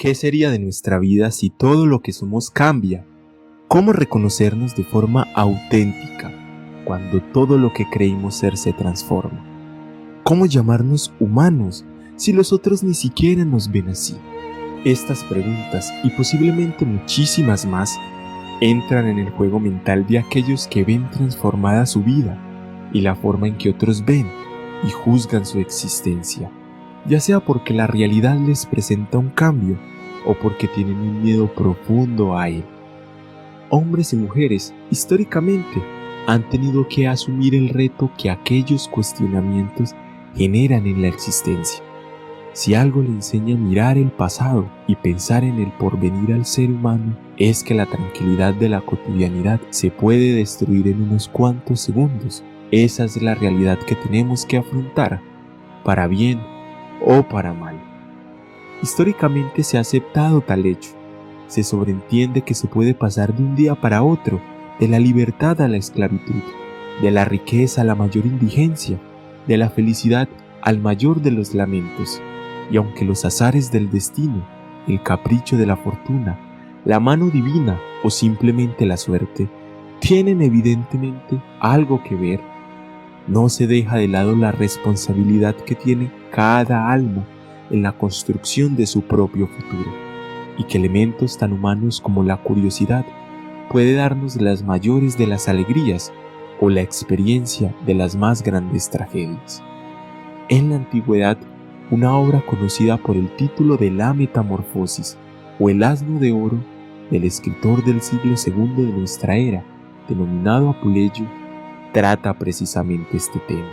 ¿Qué sería de nuestra vida si todo lo que somos cambia? ¿Cómo reconocernos de forma auténtica cuando todo lo que creímos ser se transforma? ¿Cómo llamarnos humanos si los otros ni siquiera nos ven así? Estas preguntas y posiblemente muchísimas más entran en el juego mental de aquellos que ven transformada su vida y la forma en que otros ven y juzgan su existencia, ya sea porque la realidad les presenta un cambio o porque tienen un miedo profundo a él. Hombres y mujeres, históricamente, han tenido que asumir el reto que aquellos cuestionamientos generan en la existencia. Si algo le enseña a mirar el pasado y pensar en el porvenir al ser humano, es que la tranquilidad de la cotidianidad se puede destruir en unos cuantos segundos. Esa es la realidad que tenemos que afrontar, para bien o para mal. Históricamente se ha aceptado tal hecho. Se sobreentiende que se puede pasar de un día para otro, de la libertad a la esclavitud, de la riqueza a la mayor indigencia, de la felicidad al mayor de los lamentos. Y aunque los azares del destino, el capricho de la fortuna, la mano divina o simplemente la suerte tienen evidentemente algo que ver, no se deja de lado la responsabilidad que tiene cada alma en la construcción de su propio futuro, y que elementos tan humanos como la curiosidad puede darnos las mayores de las alegrías o la experiencia de las más grandes tragedias. En la antigüedad, una obra conocida por el título de La Metamorfosis o El Asno de Oro del escritor del siglo II de nuestra era, denominado Apuleyo, trata precisamente este tema.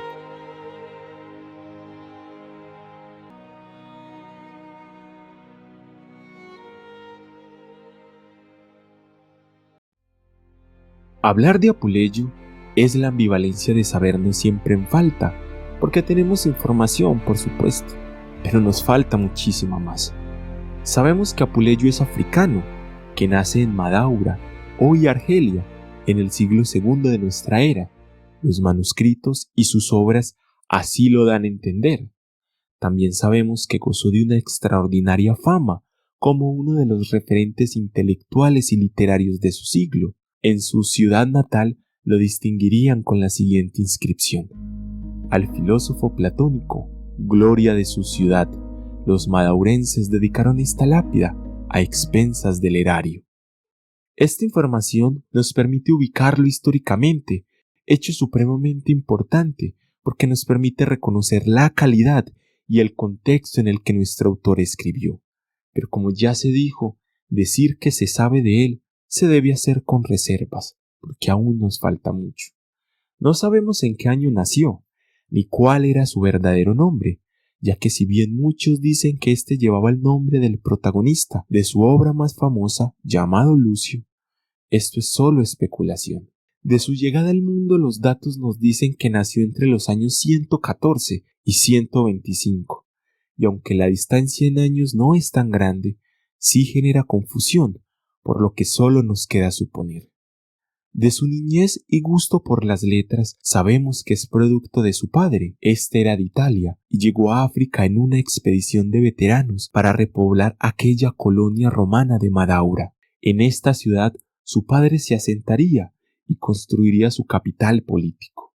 Hablar de Apuleyo es la ambivalencia de sabernos siempre en falta, porque tenemos información, por supuesto, pero nos falta muchísima más. Sabemos que Apuleyo es africano, que nace en Madaura, hoy Argelia, en el siglo II de nuestra era. Los manuscritos y sus obras así lo dan a entender. También sabemos que gozó de una extraordinaria fama como uno de los referentes intelectuales y literarios de su siglo. En su ciudad natal lo distinguirían con la siguiente inscripción: al filósofo platónico, gloria de su ciudad, los madaurenses dedicaron esta lápida a expensas del erario. Esta información nos permite ubicarlo históricamente, hecho supremamente importante porque nos permite reconocer la calidad y el contexto en el que nuestro autor escribió. Pero como ya se dijo, decir que se sabe de él se debe hacer con reservas, porque aún nos falta mucho. No sabemos en qué año nació, ni cuál era su verdadero nombre, ya que si bien muchos dicen que éste llevaba el nombre del protagonista de su obra más famosa, llamado Lucio, esto es solo especulación. De su llegada al mundo los datos nos dicen que nació entre los años 114 y 125, y aunque la distancia en años no es tan grande, sí genera confusión, por lo que solo nos queda suponer. De su niñez y gusto por las letras sabemos que es producto de su padre. Este era de Italia y llegó a África en una expedición de veteranos para repoblar aquella colonia romana de Madaura. En esta ciudad su padre se asentaría y construiría su capital político,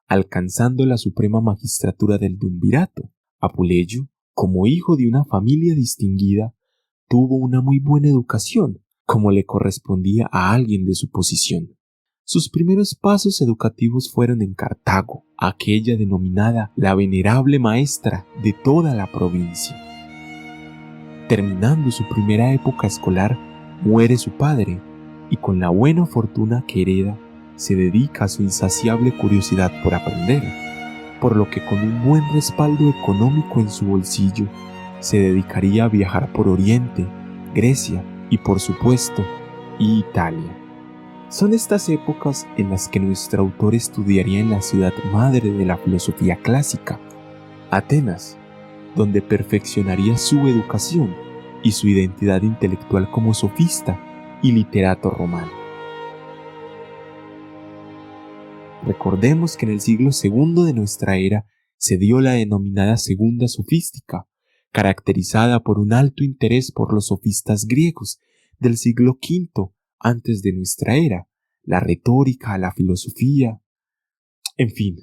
alcanzando la suprema magistratura del Triunvirato. Apuleyo, como hijo de una familia distinguida, tuvo una muy buena educación, como le correspondía a alguien de su posición. Sus primeros pasos educativos fueron en Cartago, aquella denominada la venerable maestra de toda la provincia. Terminando su primera época escolar, muere su padre, y con la buena fortuna que hereda, se dedica a su insaciable curiosidad por aprender, por lo que con un buen respaldo económico en su bolsillo, se dedicaría a viajar por Oriente, Grecia y, por supuesto, Italia. Son estas épocas en las que nuestro autor estudiaría en la ciudad madre de la filosofía clásica, Atenas, donde perfeccionaría su educación y su identidad intelectual como sofista y literato romano. Recordemos que en el siglo II de nuestra era se dio la denominada Segunda Sofística, caracterizada por un alto interés por los sofistas griegos del siglo V antes de nuestra era, la retórica, la filosofía. En fin,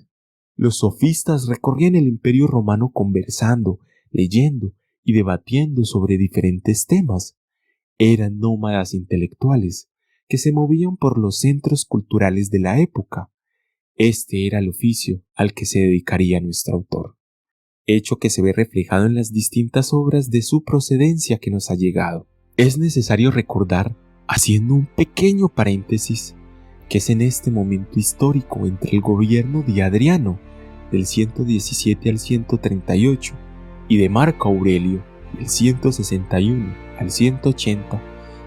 los sofistas recorrían el Imperio Romano conversando, leyendo y debatiendo sobre diferentes temas. Eran nómadas intelectuales que se movían por los centros culturales de la época. Este era el oficio al que se dedicaría nuestro autor, hecho que se ve reflejado en las distintas obras de su procedencia que nos ha llegado. Es necesario recordar, haciendo un pequeño paréntesis, que es en este momento histórico entre el gobierno de Adriano, del 117 al 138, y de Marco Aurelio, del 161 al 180,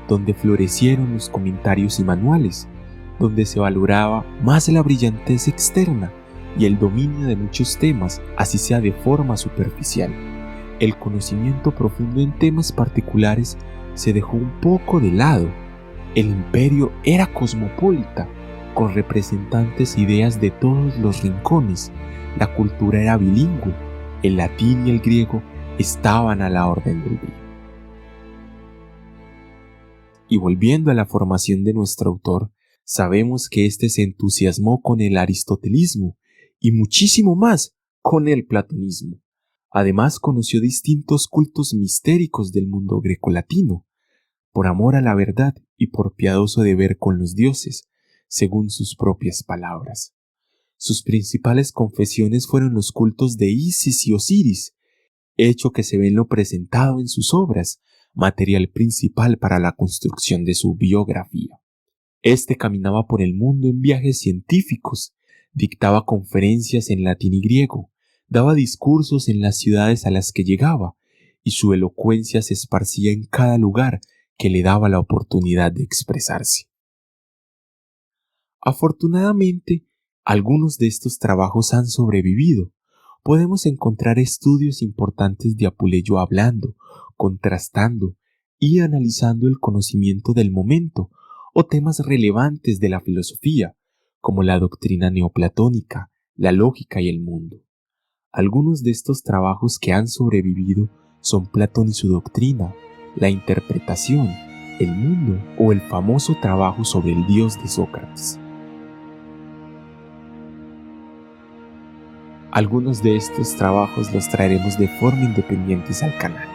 donde florecieron los comentarios y manuales, donde se valoraba más la brillantez externa y el dominio de muchos temas, así sea de forma superficial. El conocimiento profundo en temas particulares se dejó un poco de lado. El imperio era cosmopolita, con representantes e ideas de todos los rincones. La cultura era bilingüe, el latín y el griego estaban a la orden del día. Y volviendo a la formación de nuestro autor, sabemos que éste se entusiasmó con el aristotelismo y muchísimo más con el platonismo. Además conoció distintos cultos mistéricos del mundo grecolatino, por amor a la verdad y por piadoso deber con los dioses, según sus propias palabras. Sus principales confesiones fueron los cultos de Isis y Osiris, hecho que se ve en lo presentado en sus obras, material principal para la construcción de su biografía. Este caminaba por el mundo en viajes científicos, dictaba conferencias en latín y griego, daba discursos en las ciudades a las que llegaba, y su elocuencia se esparcía en cada lugar que le daba la oportunidad de expresarse. Afortunadamente, algunos de estos trabajos han sobrevivido. Podemos encontrar estudios importantes de Apuleyo hablando, contrastando y analizando el conocimiento del momento o temas relevantes de la filosofía, como la doctrina neoplatónica, la lógica y el mundo. Algunos de estos trabajos que han sobrevivido son Platón y su doctrina, la interpretación, el mundo o el famoso trabajo sobre el dios de Sócrates. Algunos de estos trabajos los traeremos de forma independiente al canal.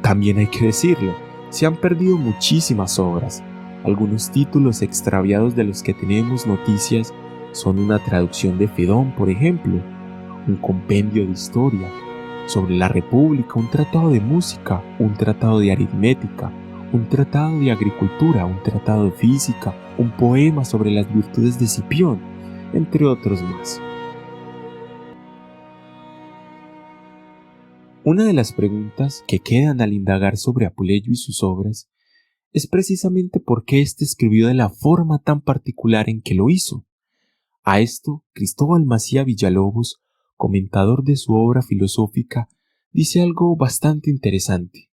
También hay que decirlo, se han perdido muchísimas obras. Algunos títulos extraviados de los que tenemos noticias son una traducción de Fedón, por ejemplo, un compendio de historia, sobre la República, un tratado de música, un tratado de aritmética, un tratado de agricultura, un tratado de física, un poema sobre las virtudes de Cipión, entre otros más. Una de las preguntas que quedan al indagar sobre Apuleyo y sus obras es precisamente por qué éste escribió de la forma tan particular en que lo hizo. A esto, Cristóbal Macía Villalobos, comentador de su obra filosófica, dice algo bastante interesante.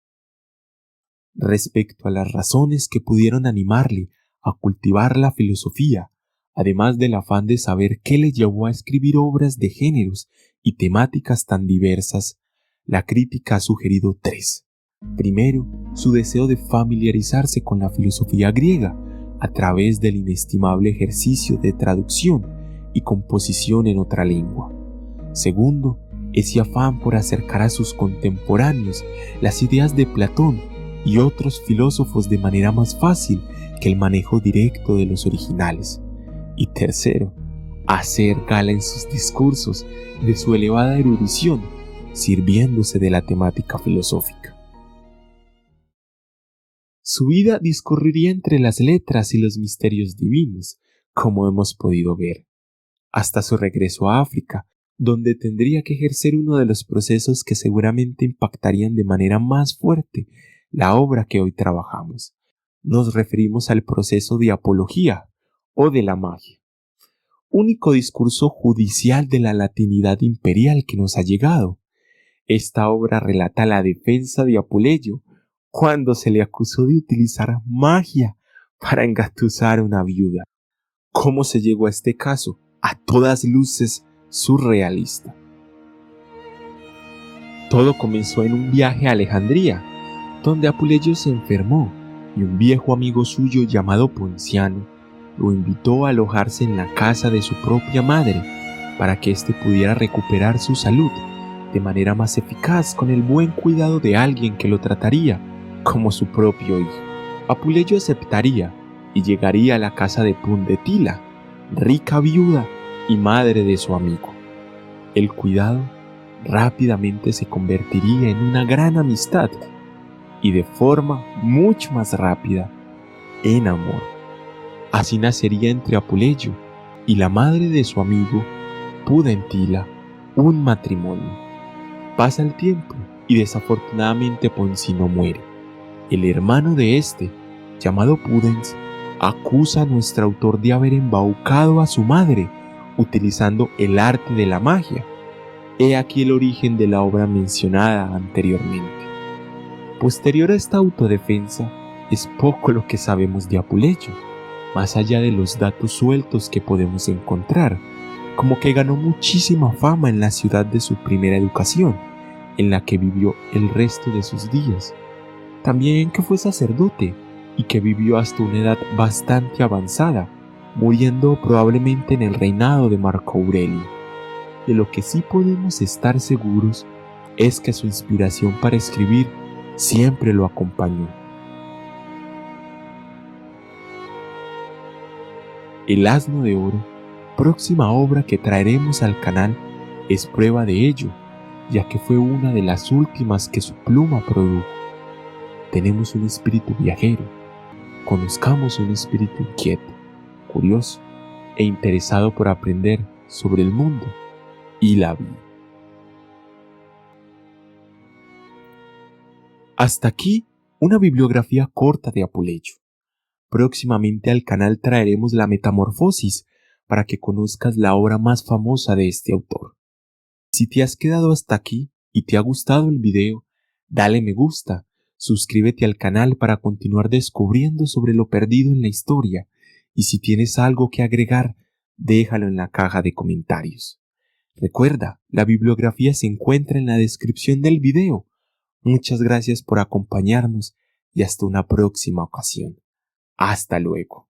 Respecto a las razones que pudieron animarle a cultivar la filosofía, además del afán de saber qué le llevó a escribir obras de géneros y temáticas tan diversas, la crítica ha sugerido tres. Primero, su deseo de familiarizarse con la filosofía griega a través del inestimable ejercicio de traducción y composición en otra lengua. Segundo, ese afán por acercar a sus contemporáneos las ideas de Platón y otros filósofos de manera más fácil que el manejo directo de los originales. Y tercero, hacer gala en sus discursos de su elevada erudición, sirviéndose de la temática filosófica. Su vida discurriría entre las letras y los misterios divinos, como hemos podido ver, hasta su regreso a África, donde tendría que ejercer uno de los procesos que seguramente impactarían de manera más fuerte la obra que hoy trabajamos. Nos referimos al proceso de apología o de la magia, único discurso judicial de la latinidad imperial que nos ha llegado. Esta obra relata la defensa de Apuleyo cuando se le acusó de utilizar magia para engatusar a una viuda. ¿Cómo se llegó a este caso? a todas luces surrealista. Todo comenzó en un viaje a Alejandría, donde Apuleyo se enfermó y un viejo amigo suyo llamado Ponciano lo invitó a alojarse en la casa de su propia madre para que éste pudiera recuperar su salud de manera más eficaz con el buen cuidado de alguien que lo trataría como su propio hijo. Apuleyo aceptaría y llegaría a la casa de Pundetila, rica viuda y madre de su amigo. El cuidado rápidamente se convertiría en una gran amistad y de forma mucho más rápida en amor. Así nacería entre Apuleyo y la madre de su amigo Pudentila un matrimonio. Pasa el tiempo y desafortunadamente Poncino muere. El hermano de este, llamado Pudens, acusa a nuestro autor de haber embaucado a su madre utilizando el arte de la magia. He aquí el origen de la obra mencionada anteriormente. Posterior a esta autodefensa, es poco lo que sabemos de Apuleyo, más allá de los datos sueltos que podemos encontrar, como que ganó muchísima fama en la ciudad de su primera educación, en la que vivió el resto de sus días. También que fue sacerdote y que vivió hasta una edad bastante avanzada, muriendo probablemente en el reinado de Marco Aurelio. De lo que sí podemos estar seguros es que su inspiración para escribir siempre lo acompañó. El Asno de Oro, próxima obra que traeremos al canal, es prueba de ello, ya que fue una de las últimas que su pluma produjo. Tenemos un espíritu viajero, conozcamos un espíritu inquieto, curioso e interesado por aprender sobre el mundo y la vida. Hasta aquí una bibliografía corta de Apuleyo. Próximamente al canal traeremos la Metamorfosis para que conozcas la obra más famosa de este autor. Si te has quedado hasta aquí y te ha gustado el video, dale me gusta, suscríbete al canal para continuar descubriendo sobre lo perdido en la historia y si tienes algo que agregar, déjalo en la caja de comentarios. Recuerda, la bibliografía se encuentra en la descripción del video. Muchas gracias por acompañarnos y hasta una próxima ocasión. Hasta luego.